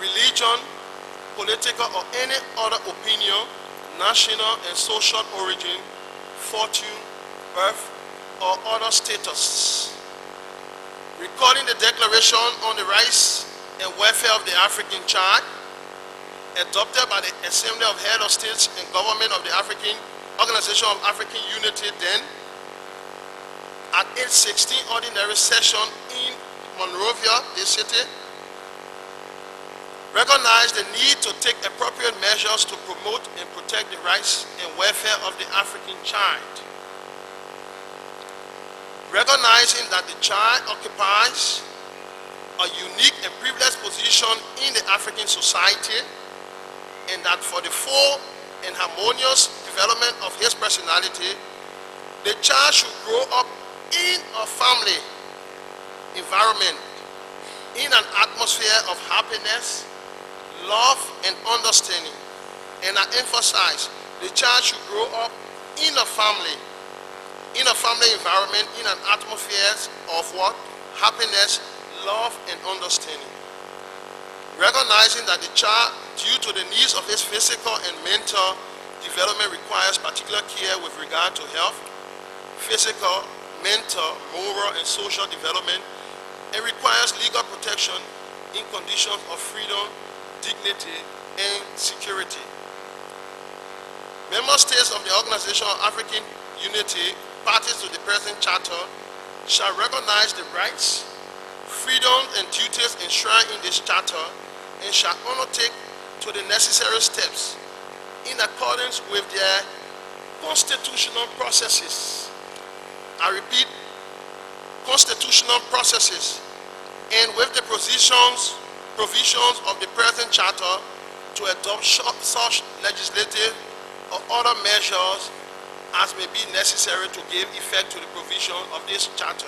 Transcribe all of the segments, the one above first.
religion, political or any other opinion, national and social origin, fortune, birth, or other status. Recording the Declaration on the Rights and Welfare of the African Child, adopted by the Assembly of Heads of States and Government of the African Organization of African Unity then, at its 16th ordinary session in Monrovia, this city, recognized the need to take appropriate measures to promote and protect the rights and welfare of the African child. Recognizing that the child occupies a unique and privileged position in the African society, and that for the full and harmonious development of his personality, the child should grow up in a family environment, in an atmosphere of happiness, love, and understanding. And I emphasize, the child should grow up in a family environment, in an atmosphere of what? Happiness, love, and understanding. Recognizing that the child, due to the needs of his physical and mental development, requires particular care with regard to health, physical, mental, moral, and social development, and requires legal protection in conditions of freedom, dignity, and security. Member states of the Organization of African Unity, parties to the present charter, shall recognize the rights, freedoms, and duties enshrined in this charter, and shall undertake to the necessary steps in accordance with their constitutional processes. I repeat, constitutional processes, and with the provisions of the present charter to adopt such legislative or other measures as may be necessary to give effect to the provision of this charter.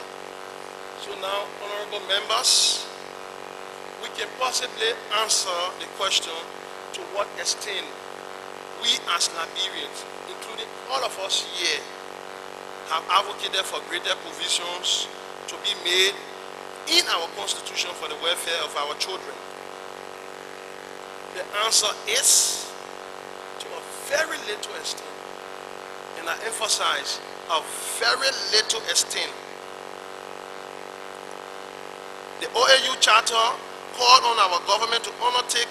So now, honorable members, we can possibly answer the question to what extent we as Liberians, including all of us here, have advocated for greater provisions to be made in our constitution for the welfare of our children. The answer is to a very little extent, and I emphasize a very little extent. The OAU Charter called on our government to undertake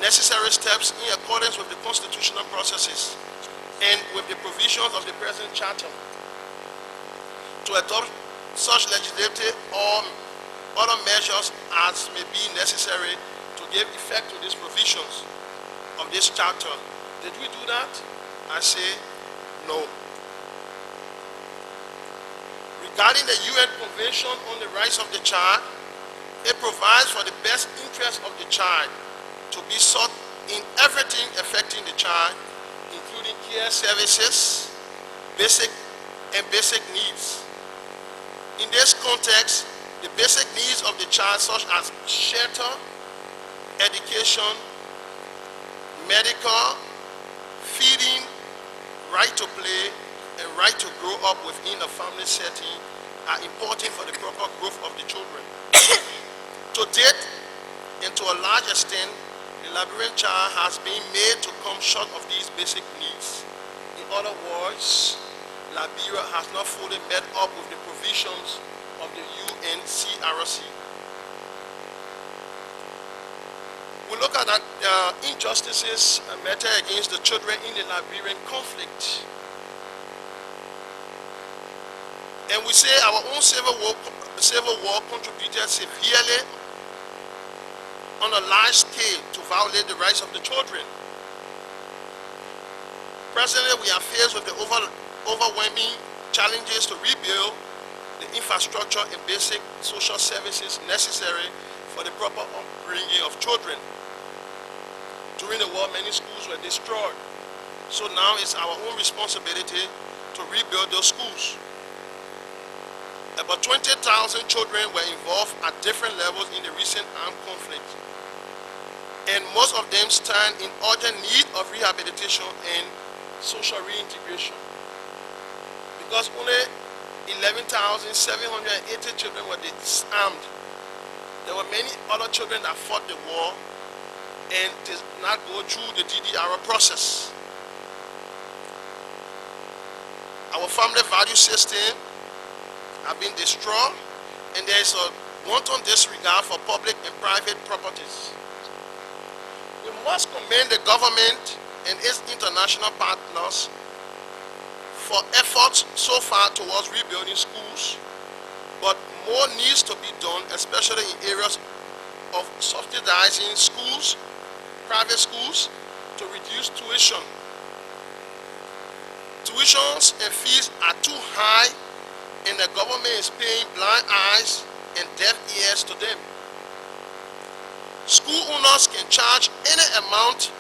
necessary steps in accordance with the constitutional processes and with the provisions of the present charter to adopt such legislative or other measures as may be necessary to give effect to these provisions of this charter. Did we do that? I say no. Regarding the UN Convention on the Rights of the Child, it provides for the best interest of the child to be sought in everything affecting the child, including care services, basic needs. In this context, the basic needs of the child, such as shelter, education, medical, feeding, right to play, and right to grow up within a family setting, are important for the proper growth of the children. To date, and to a large extent, the Liberian child has been made to come short of these basic needs. In other words, Liberia has not fully met up with the provisions of the TRC. We look at injustices meted against the children in the Liberian conflict. And we say our own civil war contributed severely on a large scale to violate the rights of the children. Presently, we are faced with the overwhelming challenges to rebuild the infrastructure and basic social services necessary for the proper upbringing of children. During the war, many schools were destroyed. So now it's our own responsibility to rebuild those schools. About 20,000 children were involved at different levels in the recent armed conflict. And most of them stand in urgent need of rehabilitation and social reintegration. Because only 11,780 children were disarmed There were many other children that fought the war and did not go through the DDR process. Our family value system have been destroyed, and there is a wanton disregard for public and private properties. We must commend the government and its international partners for efforts so far towards rebuilding schools, but more needs to be done, especially in areas of subsidizing schools, private schools, to reduce tuition. Tuitions and fees are too high, and the government is paying blind eyes and deaf ears to them. School owners can charge any amount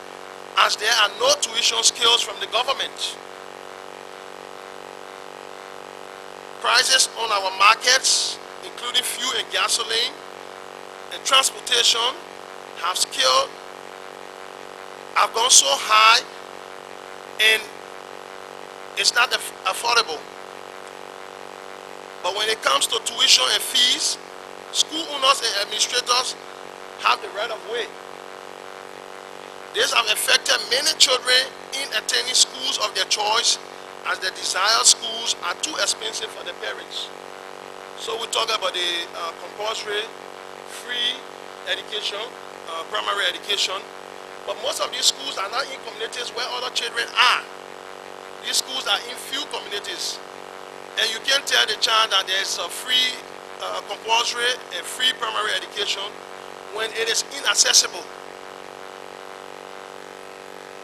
as there are no tuition scales from the government. Prices on our markets, including fuel and gasoline and transportation, have gone so high, and it's not affordable. But when it comes to tuition and fees, school owners and administrators have the right of way. This has affected many children in attending schools of their choice, as the desired schools are too expensive for the parents. So we talk about the compulsory free education, primary education, but most of these schools are not in communities where other children are. These schools are in few communities, and you can't tell the child that there is a free compulsory and free primary education when it is inaccessible.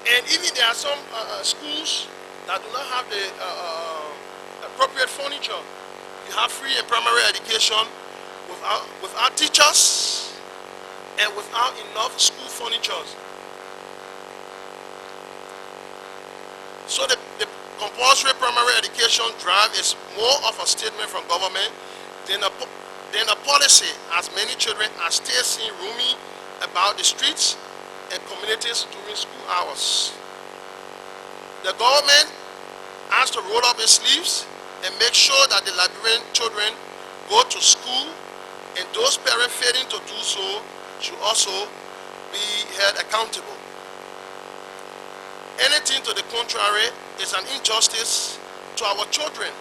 And even there are some schools that do not have the appropriate furniture. You have free and primary education without teachers and without enough school furniture. So the compulsory primary education drive is more of a statement from government than a policy, as many children are still seen roaming about the streets and communities during school hours. The government has to roll up its sleeves and make sure that the Liberian children go to school, and those parents failing to do so should also be held accountable. Anything to the contrary is an injustice to our children,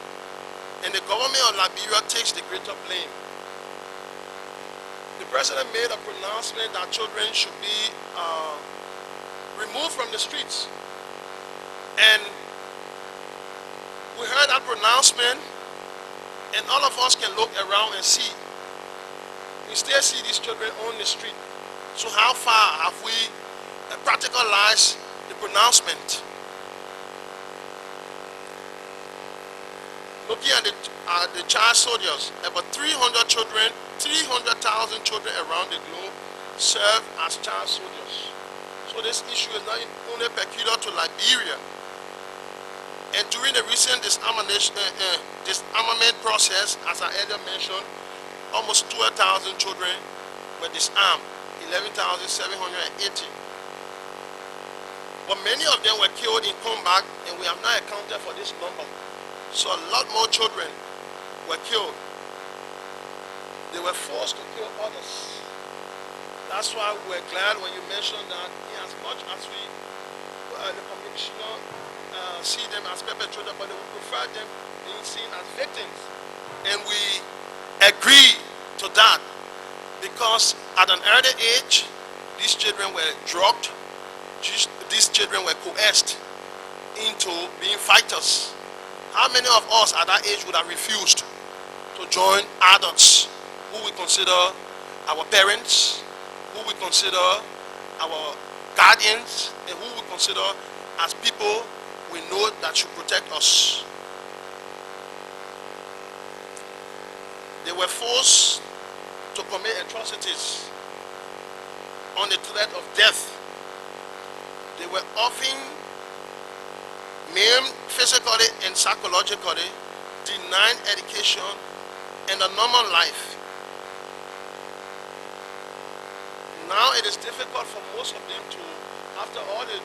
and the government of Liberia takes the greater blame. The president made a pronouncement that children should be removed from the streets. And we heard that pronouncement, and all of us can look around and see. We still see these children on the street. So how far have we practicalized the pronouncement? Looking at the child soldiers, about 300,000 children around the globe serve as child soldiers. So this issue is not only peculiar to Liberia. And during the recent disarmament process, as I earlier mentioned, almost 12,000 children were disarmed, 11,780. But many of them were killed in combat, and we have not accounted for this number. So a lot more children were killed. They were forced to kill others. That's why we're glad when you mentioned that as much as we, the commissioner, see them as perpetrators, but they would prefer them being seen as victims. And we agree to that, because at an early age, these children were drugged, these children were coerced into being fighters. How many of us at that age would have refused to join adults who we consider our parents, who we consider our guardians, and who we consider as people we know that should protect us? They were forced to commit atrocities on the threat of death. They were often maimed physically and psychologically, denied education and a normal life. Now it is difficult for most of them to, after all the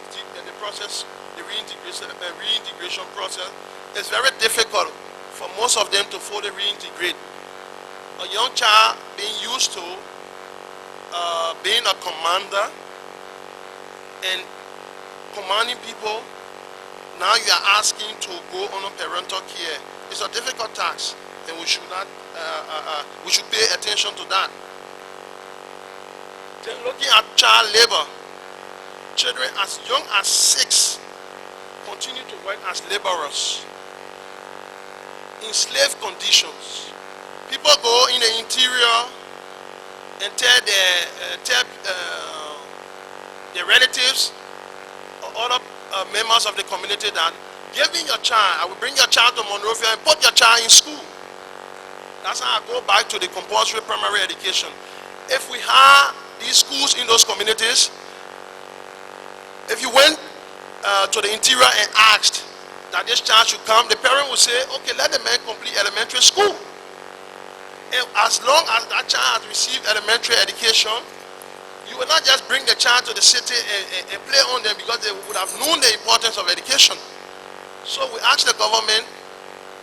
process, the reintegration process, it's very difficult for most of them to fully reintegrate. A young child being used to being a commander and commanding people, now you are asking to go on a parental care. It's a difficult task, and we should not. We should pay attention to that. Then looking at child labor, children as young as 6 continue to work as laborers in slave conditions. People go in the interior and tell their relatives or other members of the community that give me your child, I will bring your child to Monrovia and put your child in school. That's how I go back to the compulsory primary education. If we have these schools in those communities, if you went to the interior and asked that this child should come, the parent will say, okay, let the man complete elementary school. And as long as that child has received elementary education, you will not just bring the child to the city and play on them, because they would have known the importance of education. So we ask the government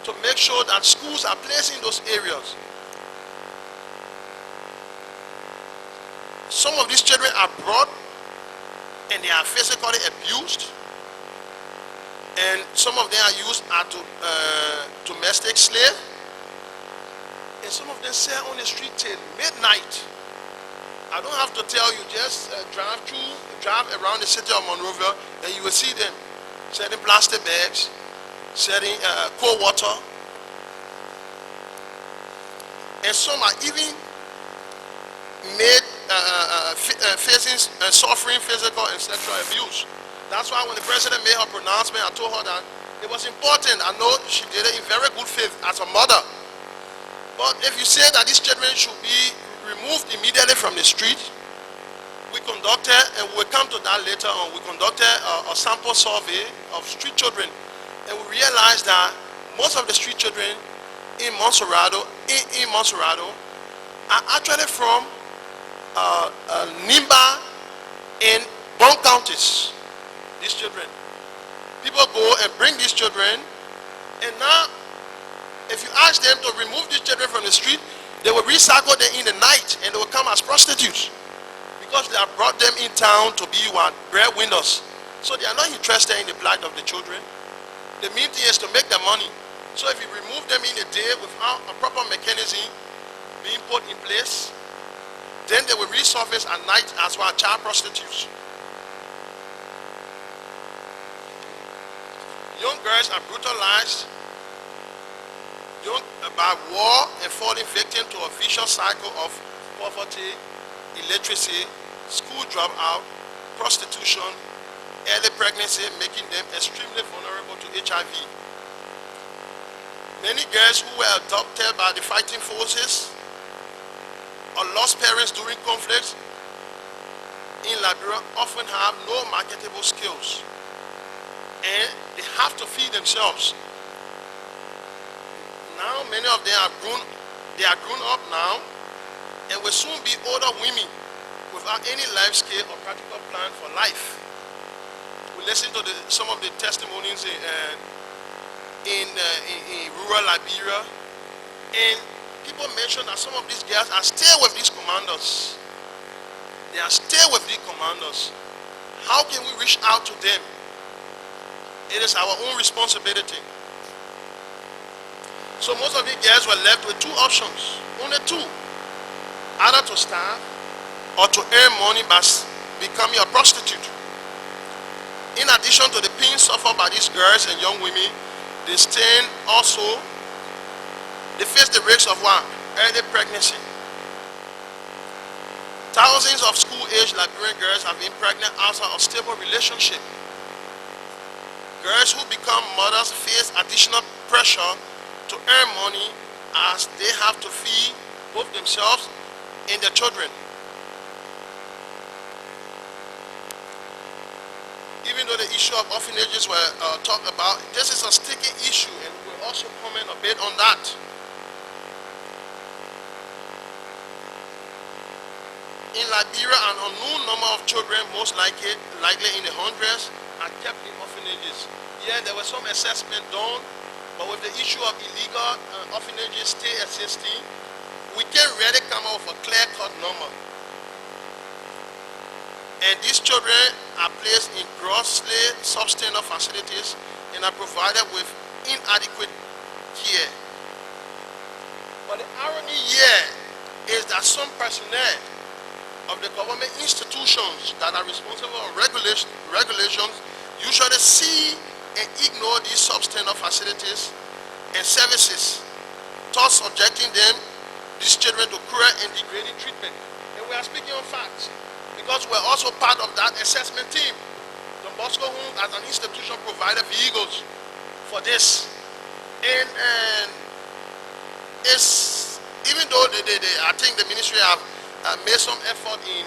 to make sure that schools are placed in those areas. Some of these children are brought and they are physically abused, and some of them are used as domestic slave, and some of them sell on the street till midnight. I don't have to tell you, just drive around the city of Monrovia and you will see them selling plastic bags, selling cold water, and some are even made facing suffering physical and sexual abuse. That's why when the president made her pronouncement, I told her that it was important. I know she did it in very good faith as a mother. But if you say that these children should be removed immediately from the street, we conducted, and we'll come to that later on, we conducted a sample survey of street children, and we realized that most of the street children in Montserrado are actually from Nimba and Bon counties. These children, people go and bring these children, and now if you ask them to remove these children from the street, they will recycle them in the night and they will come as prostitutes, because they have brought them in town to be breadwinners. So they are not interested in the plight of the children. The main thing is to make the money. So if you remove them in the day without a proper mechanism being put in place, then they will resurface at night as well, child prostitutes. Young girls are brutalized by war and falling victim to a vicious cycle of poverty, illiteracy, school dropout, prostitution, early pregnancy, making them extremely vulnerable to HIV. Many girls who were adopted by the fighting forces or lost parents during conflicts in Liberia often have no marketable skills, and they have to feed themselves. Now many of them are grown up now, and will soon be older women without any life skill or practical plan for life. We listen to some of the testimonies in rural Liberia, and people mention that some of these girls are still with these commanders. They are still with these commanders. How can we reach out to them? It is our own responsibility. So most of these girls were left with 2 options, only 2. Either to starve or to earn money by becoming a prostitute. In addition to the pain suffered by these girls and young women, they face the risks of early pregnancy. Thousands of school-aged Liberian girls have been pregnant outside of stable relationship. Girls who become mothers face additional pressure to earn money, as they have to feed both themselves and their children. Even though the issue of orphanages were talked about, this is a sticky issue, and we'll also comment a bit on that. In Liberia, an unknown number of children, most likely in the hundreds, are kept in orphanages. Yeah, there was some assessment done, but with the issue of illegal orphanages still existing, we can't really come up with a clear-cut number. And these children are placed in grossly substandard facilities and are provided with inadequate care. But the irony here is that some personnel of the government institutions that are responsible for regulations usually see and ignore these substandard facilities and services, thus subjecting these children to cruel and degrading treatment. And we are speaking on facts because we're also part of that assessment team. Don Bosco Home as an institution provided vehicles for this. And it's, even though I think the ministry have made some effort in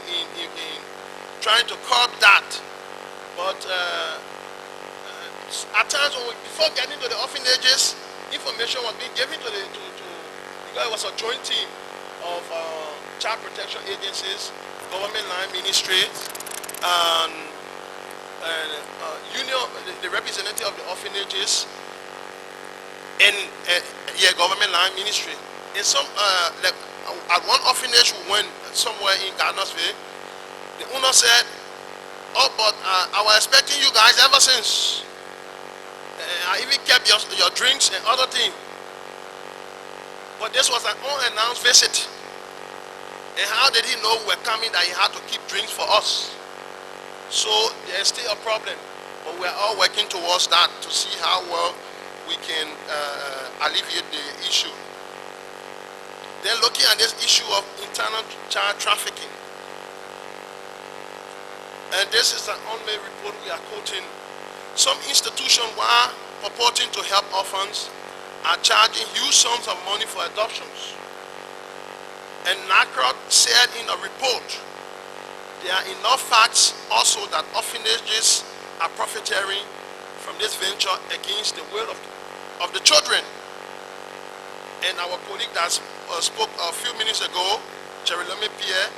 trying to curb that, but at times before getting to the orphanages, information was being given to because it was a joint team of child protection agencies, government line ministry, and union, the representative of the orphanages, and government line ministry. In some, like at one orphanage we went somewhere in Gardnersville, the owner said, "Oh, but I was expecting you guys ever since. I even kept your drinks and other things." But this was an unannounced visit. And how did he know we were coming that he had to keep drinks for us? So there's still a problem. But we're all working towards that to see how well we can alleviate the issue. Then looking at this issue of internal child trafficking. And this is an unmade report we are quoting. Some institutions, while purporting to help orphans, are charging huge sums of money for adoptions. And NACROT said in a report, there are enough facts also that orphanages are profiteering from this venture against the will of the children. And our colleague that spoke a few minutes ago, Jeremy Pierre,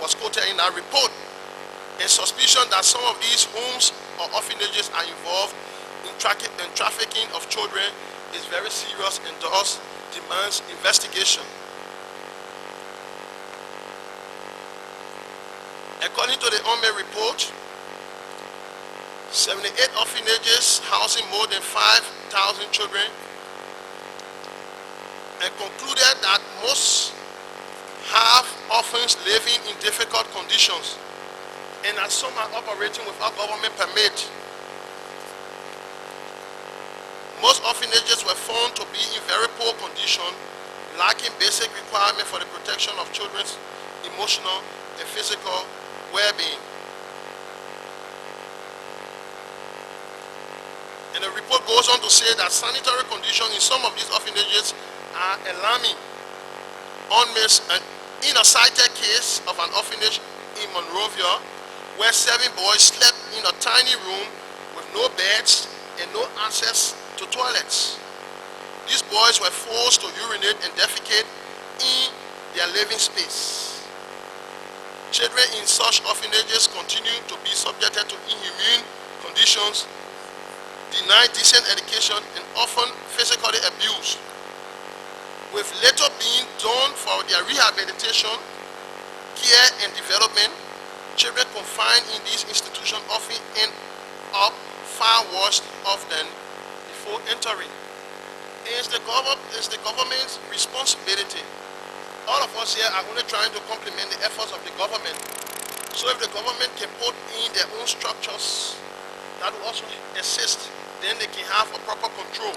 was quoted in that report. A suspicion that some of these homes or orphanages are involved in trafficking of children is very serious and thus demands investigation. According to the UNME report, 78 orphanages housing more than 5,000 children, and concluded that most have orphans living in difficult conditions, and that some are operating without government permit. Most orphanages were found to be in very poor condition, lacking basic requirements for the protection of children's emotional and physical well-being. And the report goes on to say that sanitary conditions in some of these orphanages are alarming. In a cited case of an orphanage in Monrovia, where 7 boys slept in a tiny room with no beds and no access to toilets. These boys were forced to urinate and defecate in their living space. Children in such orphanages continue to be subjected to inhumane conditions, denied decent education, and often physically abused, with little being done for their rehabilitation, care, and development. Children confined in these institutions often end up far worse off than before entering. It's the government's responsibility. All of us here are only trying to complement the efforts of the government. So if the government can put in their own structures that will also assist, then they can have a proper control.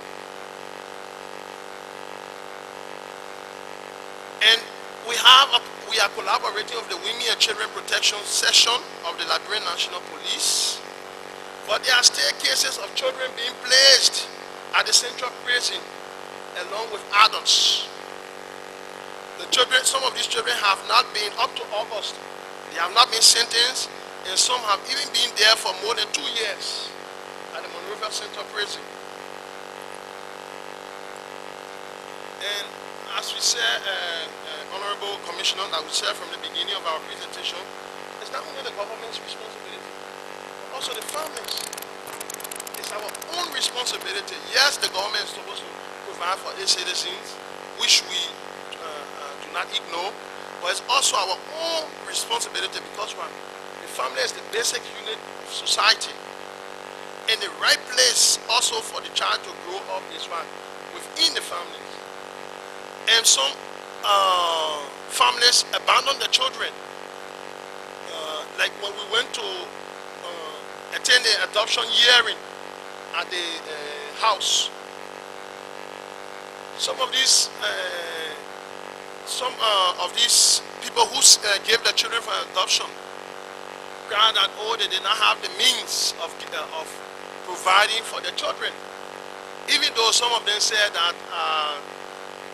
And we are collaborating with the Women and Children Protection Section of the Liberian National Police, but there are still cases of children being placed at the central prison along with adults. Some of these children have not been, up to August, they have not been sentenced, and some have even been there for more than 2 years at the Monrovia Central Prison. And as we said, Honorable Commissioner, that we said from the beginning of our presentation, it's not only the government's responsibility, but also the families. It's our own responsibility. Yes, the government is supposed to provide for its citizens, which we do not ignore, but it's also our own responsibility because one, the family is the basic unit of society. And the right place also for the child to grow up is one, within the family. And some families abandon the children. Like when we went to attend the adoption hearing at the house, some of these people who gave the children for adoption cried that, oh, they did not have the means of providing for the children, even though some of them said that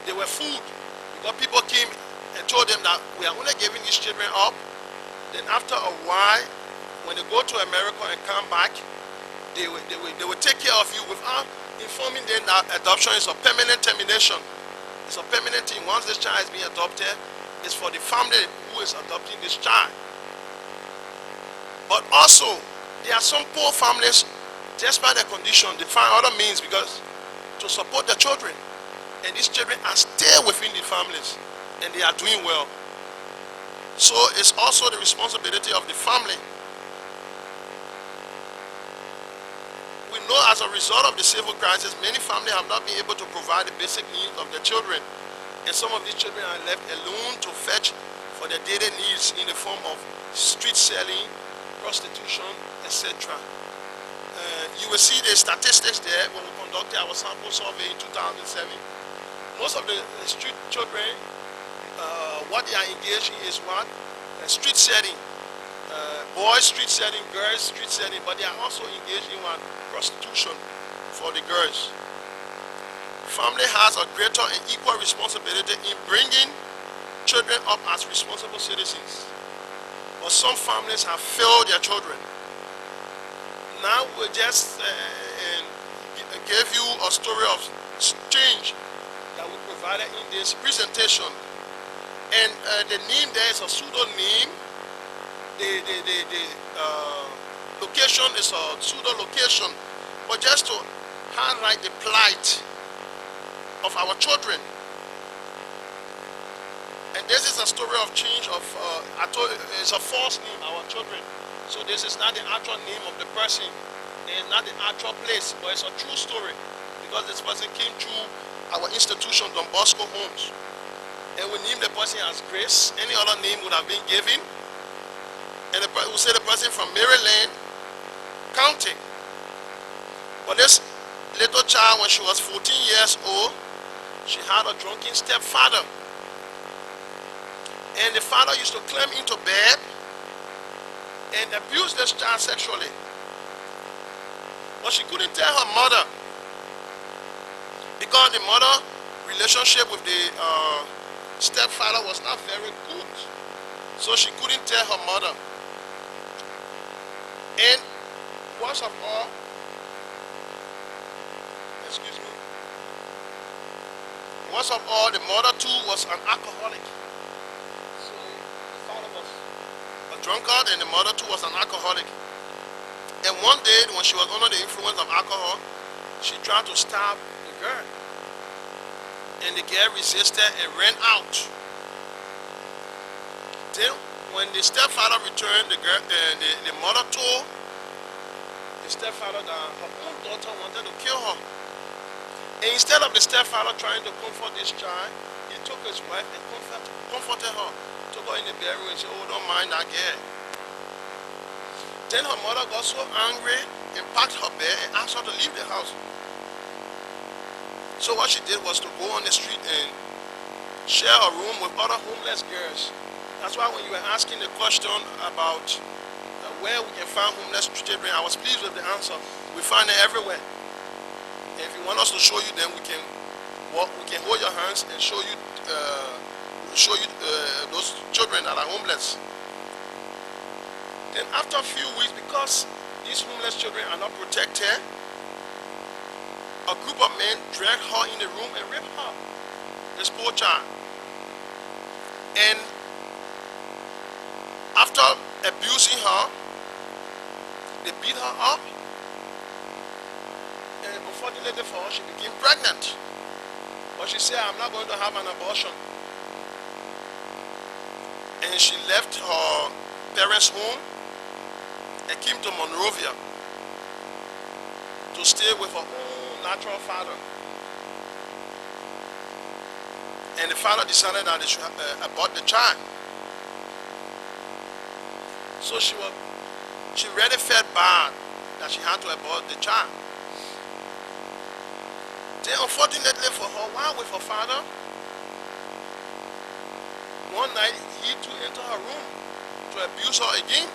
they were food, because people came and told them that we are only giving these children up. Then after a while, when they go to America and come back, they will take care of you without informing them that adoption is a permanent termination. It's a permanent thing. Once this child is being adopted, it's for the family who is adopting this child. But also, there are some poor families, despite their condition, they find other means because to support the children. And these children are still within the families, and they are doing well. So it's also the responsibility of the family. We know as a result of the civil crisis, many families have not been able to provide the basic needs of their children. And some of these children are left alone to fetch for their daily needs in the form of street selling, prostitution, etc. You will see the statistics there when we conducted our sample survey in 2007. Most of the street children, what they are engaged in is what? Street selling. Boys street selling, girls street selling, but they are also engaged in one, prostitution for the girls. Family has a greater and equal responsibility in bringing children up as responsible citizens. But some families have failed their children. Now we just gave you a story of change that we provided in this presentation. And the name there is a pseudonym. The location is a pseudo location, but just to highlight the plight of our children. And this is a story of change of, I told you, it's a false name, our children. So this is not the actual name of the person. It's not the actual place, but it's a true story. Because this person came through our institution, Don Bosco Homes. And we named the person as Grace. Any other name would have been given. And we say the person from Maryland County. But this little child, when she was 14 years old, she had a drunken stepfather. And the father used to climb into bed and abuse this child sexually. But she couldn't tell her mother because the mother relationship with the stepfather was not very good. So she couldn't tell her mother. And worst of all, worst of all, the mother too was an alcoholic. So the father was a drunkard and the mother too was an alcoholic. And one day when she was under the influence of alcohol, she tried to stab the girl. And the girl resisted and ran out. Then when the stepfather returned, the mother told the stepfather that her own daughter wanted to kill her. And instead of the stepfather trying to comfort this child, he took his wife and comforted her. Took her in the bedroom and said, oh, don't mind that girl. Then her mother got so angry and packed her bed and asked her to leave the house. So what she did was to go on the street and share a room with other homeless girls. That's why when you were asking the question about where we can find homeless children, I was pleased with the answer. We find it everywhere. And if you want us to show you, then we can hold your hands and show you those children that are homeless. Then after a few weeks, because these homeless children are not protected, a group of men dragged her in the room and raped her, this poor child. And after abusing her, they beat her up. And unfortunately for her, she became pregnant. But she said, I'm not going to have an abortion. and she left her parents' home and came to Monrovia to stay with her own natural father. And the father decided that they should abort the child. So she really felt bad that she had to abort the child. Then unfortunately for her, while with her father, one night he too entered her room to abuse her again.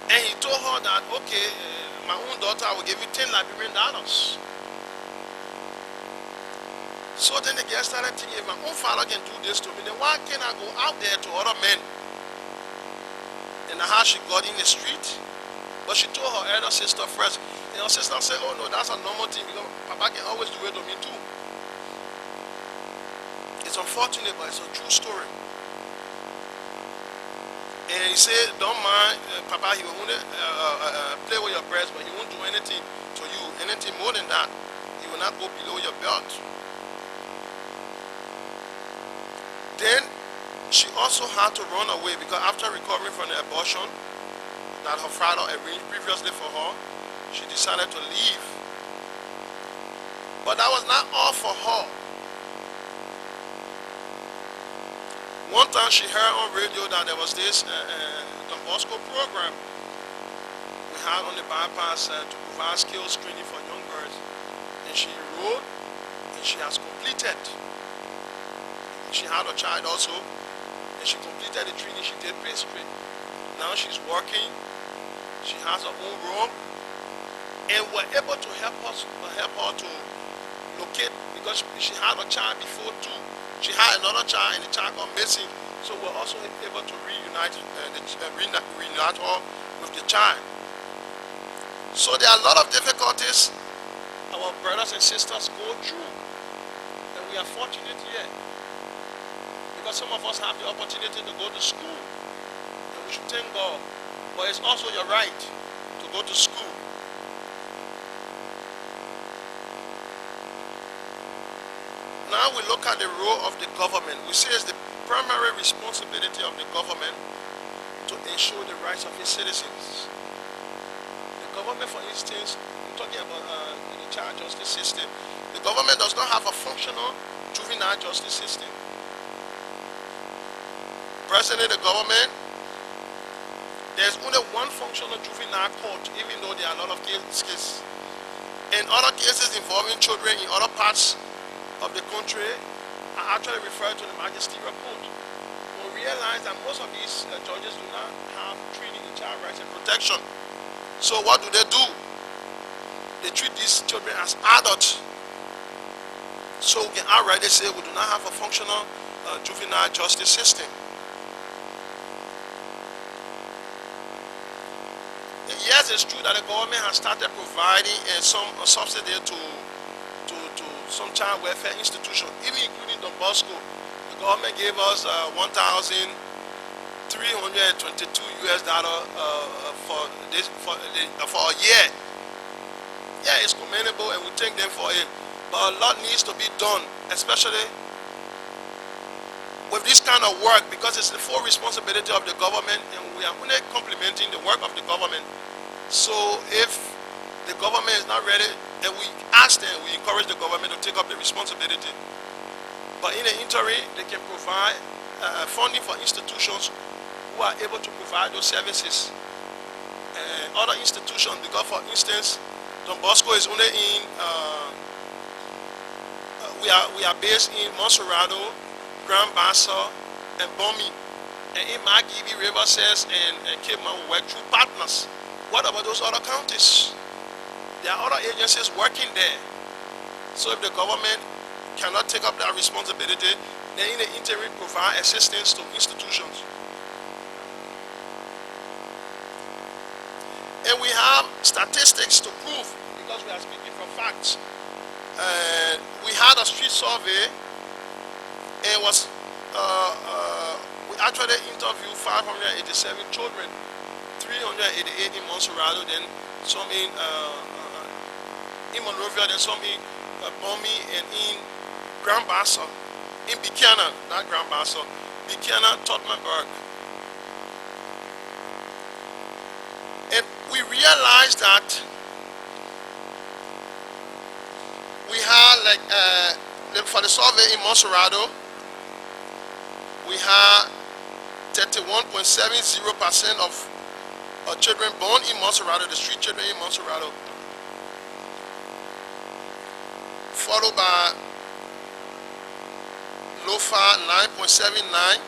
And he told her that, okay, my own daughter, I will give you 10 Liberian dollars. So then the girl started thinking, if my own father can do this to me, then why can't I go out there to other men? And how she got in the street. But she told her elder sister first. And her sister said, oh no, that's a normal thing because Papa can always do it to me too. It's unfortunate, but it's a true story. And he said, don't mind, Papa, he will only play with your breast, but he won't do anything to you, anything more than that. He will not go below your belt. Then she also had to run away because after recovering from the abortion that her father arranged previously for her, she decided to leave. But that was not all for her. One time she heard on radio that there was this Don Bosco program we had on the bypass to provide skills training for young girls. And she enrolled and she has completed. She had a child also, and she completed the training. She did pastry. Now she's working. She has her own room, and we're able to help her to locate because she had a child before too. She had another child, and the child got missing. So we're also able to reunite her with the child. So there are a lot of difficulties our brothers and sisters go through, and we are fortunate here. Because some of us have the opportunity to go to school, and we should thank God. But it's also your right to go to school. Now we look at the role of the government. We say it's the primary responsibility of the government to ensure the rights of its citizens. The government, for instance, we're talking about the child justice system. The government does not have a functional juvenile justice system. President of the government, there's only one functional juvenile court, even though there are a lot of cases. And other cases involving children in other parts of the country are actually referred to the magisterial court. We realize that most of these judges do not have training in child rights and protection. So what do? They treat these children as adults. So we can already say we do not have a functional juvenile justice system. Yes, it's true that the government has started providing some subsidy to some child welfare institutions, even including Don Bosco. The government gave us $1,322 for a year. Yeah, it's commendable, and we thank them for it. But a lot needs to be done, especially with this kind of work, because it's the full responsibility of the government, and we are only complementing the work of the government. So if the government is not ready, and we ask them, we encourage the government to take up the responsibility. But in the interim, they can provide funding for institutions who are able to provide those services. Other institutions, because for instance, Don Bosco is only in, we are based in Monserrado, Grand Bassa, and Bomi. And in Magibi, River Cess, and Cape Mount, we work through partners. What about those other counties? There are other agencies working there. So if the government cannot take up that responsibility, then in the interim provide assistance to institutions. And we have statistics to prove, because we are speaking from facts. We had a street survey, and was we actually interviewed 587 children, 388 in Monserrado, then some in Monrovia, then some in Bomi, and in Grand Bassa. in Buchanan, not Grand Bassa, Buchanan, Tottenberg. And we realized that we had, like, for the survey in Monserrado, we had 31.70% of children born in Monserrado, the street children in Monserrado, followed by Lofa 9.79,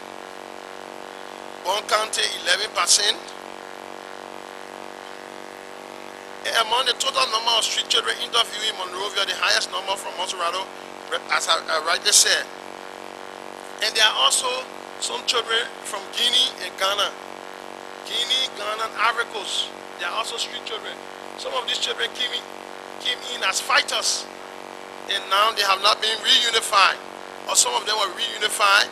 Bon County 11%, and among the total number of street children interviewed in Monrovia, the highest number from Monserrado, as I rightly said. And there are also some children from Guinea and Ghana. Guinea, Ghana, and Ivory Coast. They are also street children. Some of these children came in as fighters, and now they have not been reunified. Or some of them were reunified.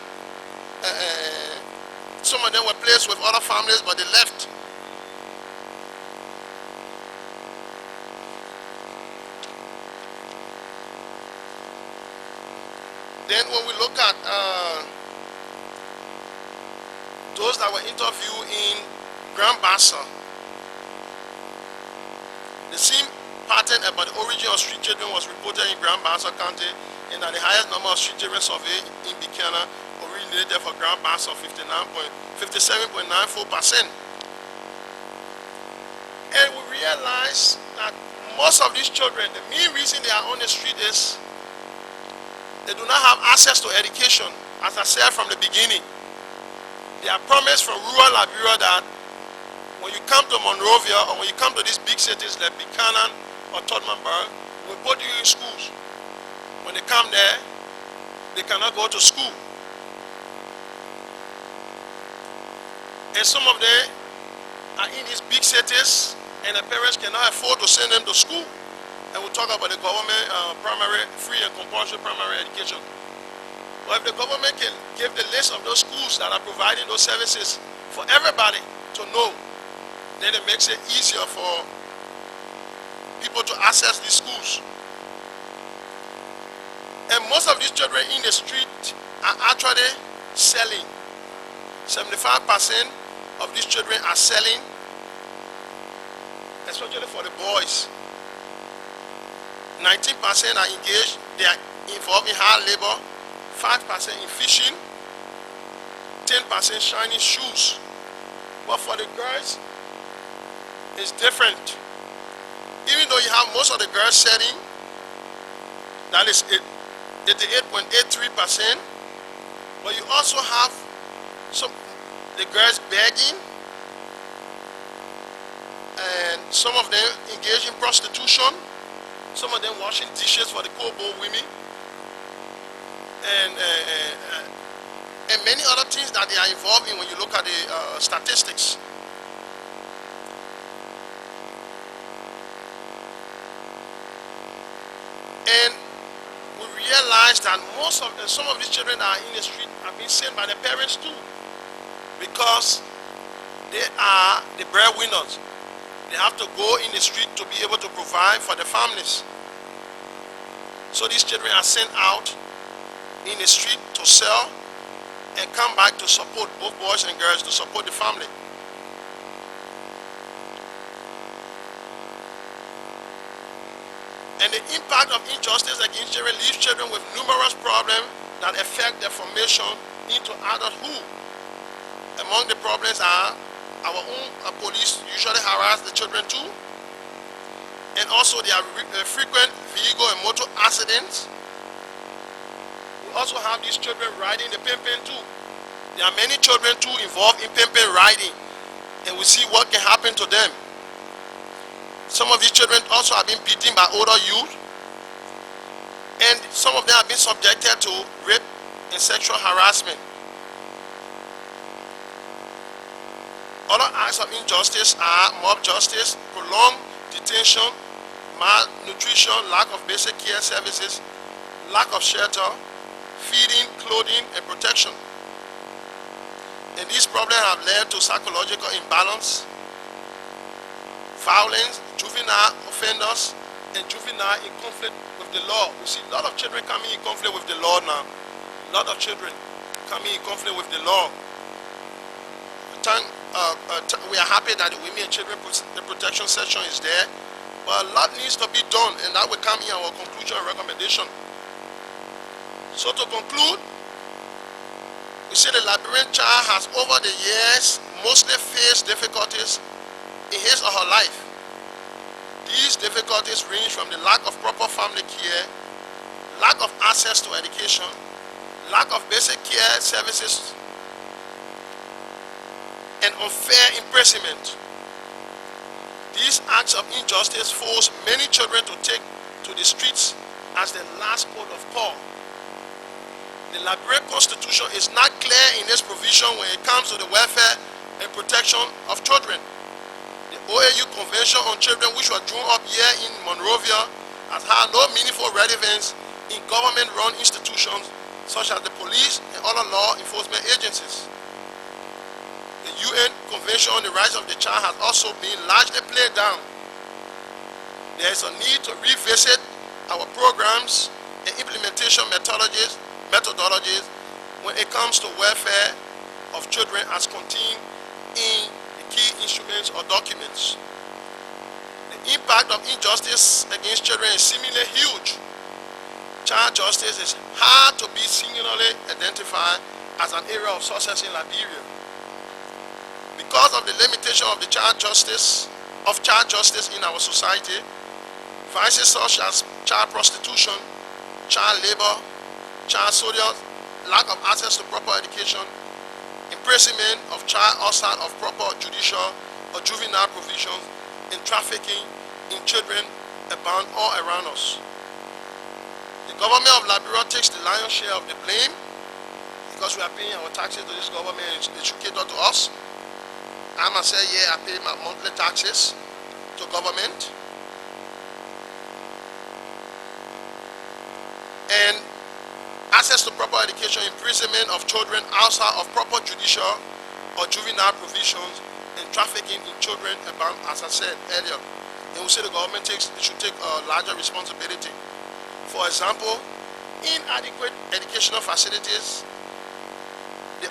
Some of them were placed with other families, but they left. Then when we look at those that were interviewed in Grand Bassa, the same pattern about the origin of street children was reported in Grand Bassa County, and that the highest number of street children surveyed in Buchanan originated for Grand Bassa, 57.94%. And we realized that most of these children, the main reason they are on the street is they do not have access to education, as I said from the beginning. They are promised from rural Liberia that when you come to Monrovia or when you come to these big cities like Buchanan or Tottenberg, we put you in schools. When they come there, they cannot go to school. And some of them are in these big cities and the parents cannot afford to send them to school. And we'll talk about the government primary, free and compulsory primary education. But if the government can give the list of those schools that are providing those services for everybody to know, then it makes it easier for people to access these schools. And most of these children in the street are actually selling. 75% of these children are selling, especially for the boys. 19% are engaged, they are involved in hard labor, 5% in fishing, 10% shining shoes. But for the girls, it's different. Even though you have most of the girls selling, that is 88.83%, but you also have the girls begging, and some of them engage in prostitution, some of them washing dishes for the Kobo women, and many other things that they are involved in when you look at the statistics. And we realize that some of these children that are in the street have been sent by the parents too, because they are the breadwinners. They have to go in the street to be able to provide for the families. So these children are sent out in the street to sell and come back to support both boys and girls, to support the family. And the impact of injustice against children leaves children with numerous problems that affect their formation into adulthood. Among the problems are our own police usually harass the children too, and also there are frequent vehicle and motor accidents. We also have these children riding the pimping too. There are many children too involved in pimping riding, and we see what can happen to them. Some of these children also have been beaten by older youth, and some of them have been subjected to rape and sexual harassment. Other acts of injustice are mob justice, prolonged detention, malnutrition, lack of basic care services, lack of shelter, feeding, clothing, and protection. And these problems have led to psychological imbalance, violence, juvenile offenders, and juvenile in conflict with the law. We see a lot of children coming in conflict with the law now. A lot of children coming in conflict with the law. We are happy that the Women and Children Protection section is there, but a lot needs to be done, and that will come in our conclusion and recommendation. So to conclude, we say the Liberian child has over the years mostly faced difficulties in his or her life. These difficulties range from the lack of proper family care, lack of access to education, lack of basic care services, and unfair imprisonment. These acts of injustice force many children to take to the streets as the last port of call. The Liberian Constitution is not clear in its provision when it comes to the welfare and protection of children. The OAU Convention on Children, which was drawn up here in Monrovia, has had no meaningful relevance in government-run institutions such as the police and other law enforcement agencies. The UN Convention on the Rights of the Child has also been largely played down. There is a need to revisit our programs and implementation methodologies when it comes to welfare of children as contained in the key instruments or documents. The impact of injustice against children is seemingly huge. Child justice is hard to be singularly identified as an area of success in Liberia. Because of the limitation of the child justice in our society, vices such as child prostitution, child labor, child soldiers, lack of access to proper education, imprisonment of child outside of proper judicial or juvenile provisions, and trafficking in children abound all around us. The government of Liberia takes the lion's share of the blame because we are paying our taxes to this government and it should cater to us. I must say, yeah, I pay my monthly taxes to government. And access to proper education, imprisonment of children outside of proper judicial or juvenile provisions, and trafficking in children abound, as I said earlier. And we say the government should take a larger responsibility. For example, inadequate educational facilities, the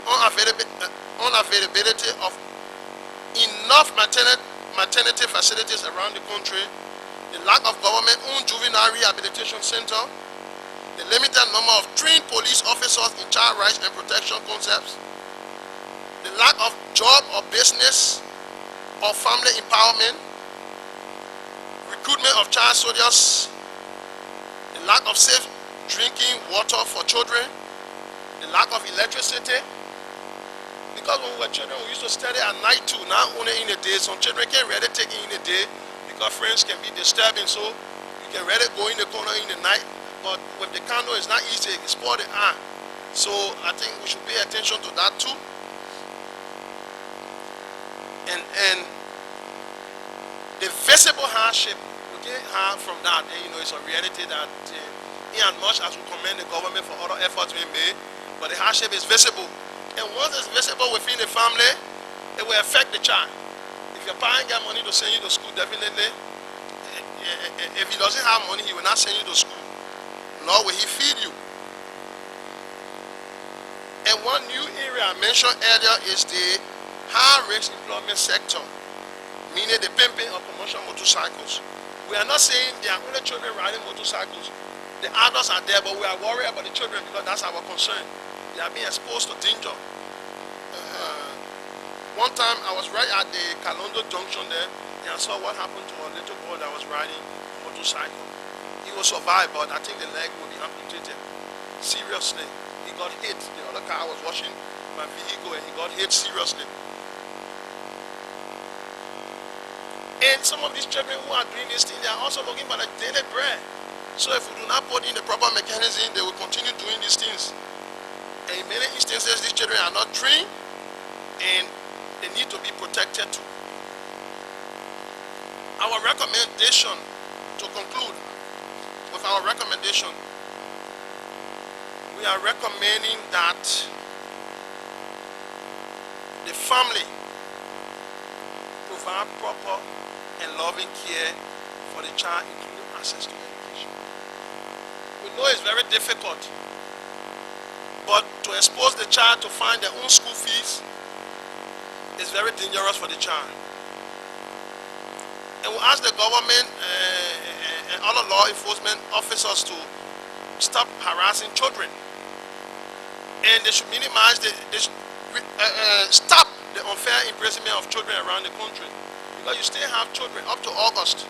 unavailability of enough maternity facilities around the country, the lack of government-owned juvenile rehabilitation center, the limited number of trained police officers in child rights and protection concepts, the lack of job or business or family empowerment, recruitment of child soldiers, the lack of safe drinking water for children, the lack of electricity. Because when we were children, we used to study at night too, not only in the day. Some children can't really take it in the day because friends can be disturbing, so you can really go in the corner in the night. But with the candle, it's not easy, it spoils the eye. So I think we should pay attention to that too. And the visible hardship, we can't hide from that. It's a reality that in as much as we commend the government for other efforts being made, but the hardship is visible. And once it's visible within the family, it will affect the child. If your parent got money to send you to school, definitely, if he doesn't have money, he will not send you to school. Nor will he feed you. And one new area I mentioned earlier is the high-risk employment sector, meaning the pimping of commercial motorcycles. We are not saying there are only children riding motorcycles. The adults are there, but we are worried about the children because that's our concern. They are being exposed to danger. One time I was right at the Kalondo junction there, and I saw what happened to a little boy that was riding a motorcycle. He will survive, but I think the leg will be amputated. Seriously. He got hit. The other car was washing my vehicle and he got hit seriously. And some of these children who are doing this thing, they are also looking for the daily bread. So if we do not put in the proper mechanism, they will continue doing these things. And in many instances, these children are not trained and they need to be protected too. Our recommendation, to conclude with our recommendation, we are recommending that the family provide proper and loving care for the child, including access to education. We know it's very difficult But to expose the child to find their own school fees is very dangerous for the child. And we ask the government and other law enforcement officers to stop harassing children. And they should minimize, stop the unfair imprisonment of children around the country. Because you still have children, up to August,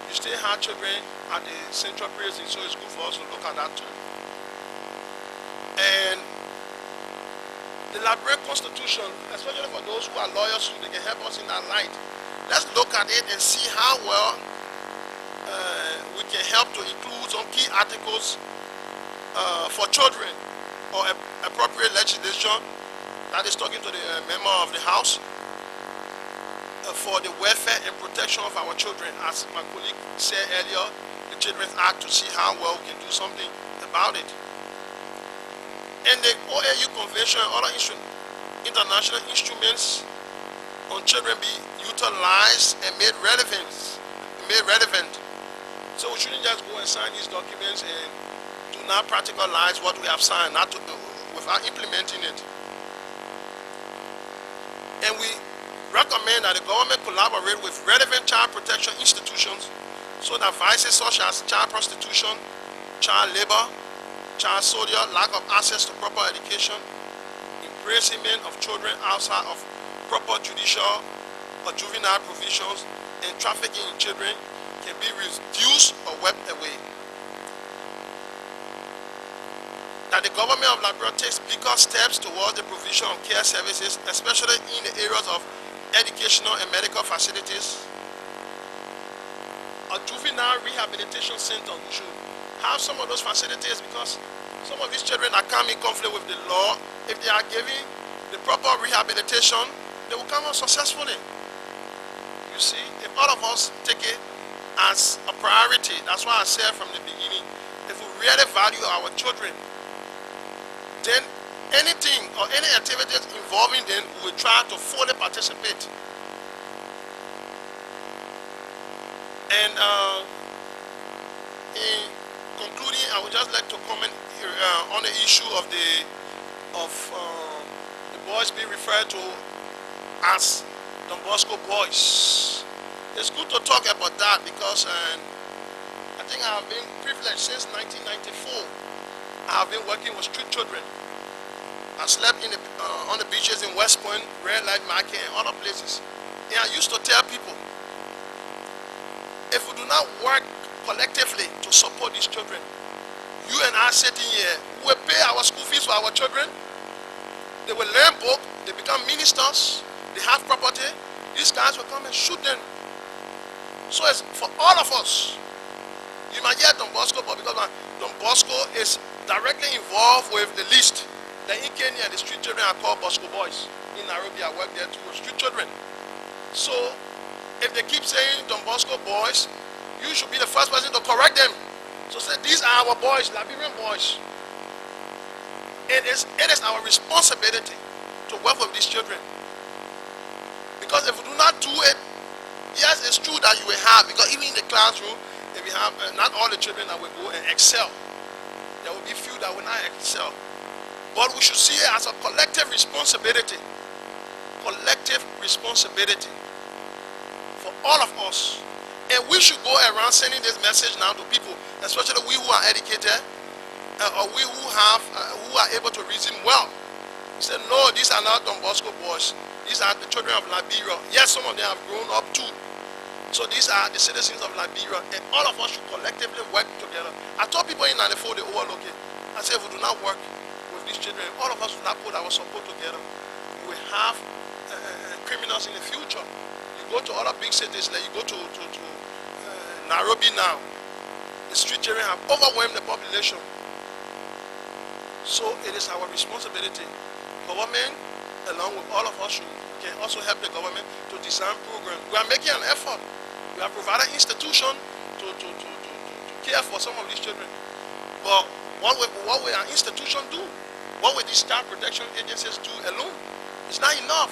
you still have children at the central prison, so it's good for us to look at that too. And the Liberian Constitution, especially for those who are lawyers, they can help us in that light. Let's look at it and see how well we can help to include some key articles for children or appropriate legislation that is talking to the member of the House for the welfare and protection of our children. As my colleague said earlier, the Children's Act, to see how well we can do something about it. And the OAU Convention and other international instruments on children be utilized and made relevant. So we shouldn't just go and sign these documents and do not practicalize what we have signed, not to do, without implementing it. And we recommend that the government collaborate with relevant child protection institutions so that vices such as child prostitution, child labor, child soldier, lack of access to proper education, imprisonment of children outside of proper judicial or juvenile provisions, and trafficking in children can be reduced or wiped away. That the government of Liberia takes bigger steps towards the provision of care services, especially in the areas of educational and medical facilities. A juvenile rehabilitation center, we should have some of those facilities, because some of these children are coming in conflict with the law. If they are given the proper rehabilitation, they will come out successfully. You see, if all of us take it as a priority, that's why I said from the beginning, if we really value our children, then anything or any activities involving them, we will try to fully participate. And in concluding, I would just like to comment on the issue of the boys being referred to as Don Bosco boys. It's good to talk about that, because I think I have been privileged since 1994. I have been working with street children. I slept in on the beaches in West Point, Red Light Market, and other places. And I used to tell people, if we do not work collectively to support these children, you and I sitting here, we will pay our school fees for our children. They will learn book, they become ministers, they have property. These guys will come and shoot them. So it's for all of us. You might hear Don Bosco, but because Don Bosco is directly involved with the list. Then in Kenya, the street children are called Bosco boys. In Nairobi, I work there too, with street children. So if they keep saying Don Bosco boys, you should be the first person to correct them. So say, these are our boys, Liberian boys. It is our responsibility to work with these children. Because if we do not do it, yes, it's true that you will have, because even in the classroom, if you have, not all the children that will go and excel. There will be few that will not excel. But we should see it as a collective responsibility. Collective responsibility for all of us. And we should go around sending this message now to people, especially we who are educated, or we who are able to reason well. Say, no, these are not Don Bosco boys. These are the children of Liberia. Yes, some of them have grown up too. So these are the citizens of Liberia, and all of us should collectively work together. I told people in 94 they overlook it. I said, if we do not work with these children, all of us will not put our support together, we will have criminals in the future. You go to other big cities, like you go to Nairobi now, the street children have overwhelmed the population. So it is our responsibility. Government, along with all of us, can also help the government to design programs. We are making an effort. We have provided institutions to care for some of these children. But what will our institution do? What will these child protection agencies do alone? It's not enough.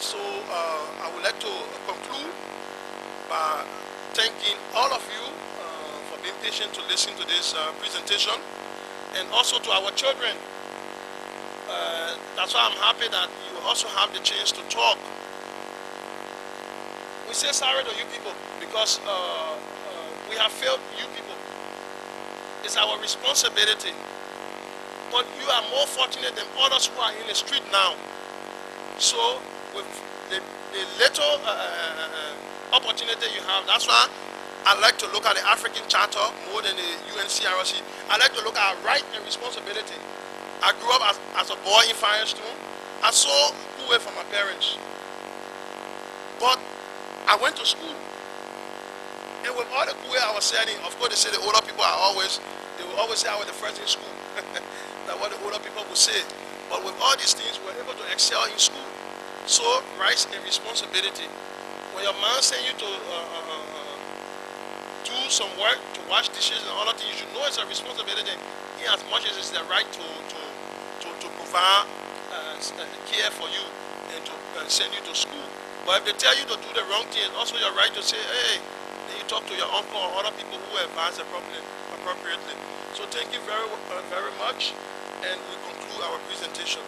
So I would like to conclude by thanking all of you for being patient to listen to this presentation, and also to our children That's why I'm happy that you also have the chance to talk. We say sorry to you people because we have failed you people. It's our responsibility. But you are more fortunate than others who are in the street now. So with the little opportunity you have, that's why I like to look at the African Charter more than the UNCRC. I like to look at right and responsibility. I grew up as a boy in Firestone. I saw coup from my parents. But I went to school. And with all the coup I was studying, of course they say the older people they will always say I was the first in school. That's what the older people would say. But with all these things, we were able to excel in school. So, rights and responsibility. When your man sends you to do some work, to wash dishes and other things, you know it's a responsibility in as much as it's the right to provide care for you and to send you to school. But if they tell you to do the wrong thing, it's also your right to say, hey, then you talk to your uncle or other people who advise appropriately. So thank you very much, and we conclude our presentation.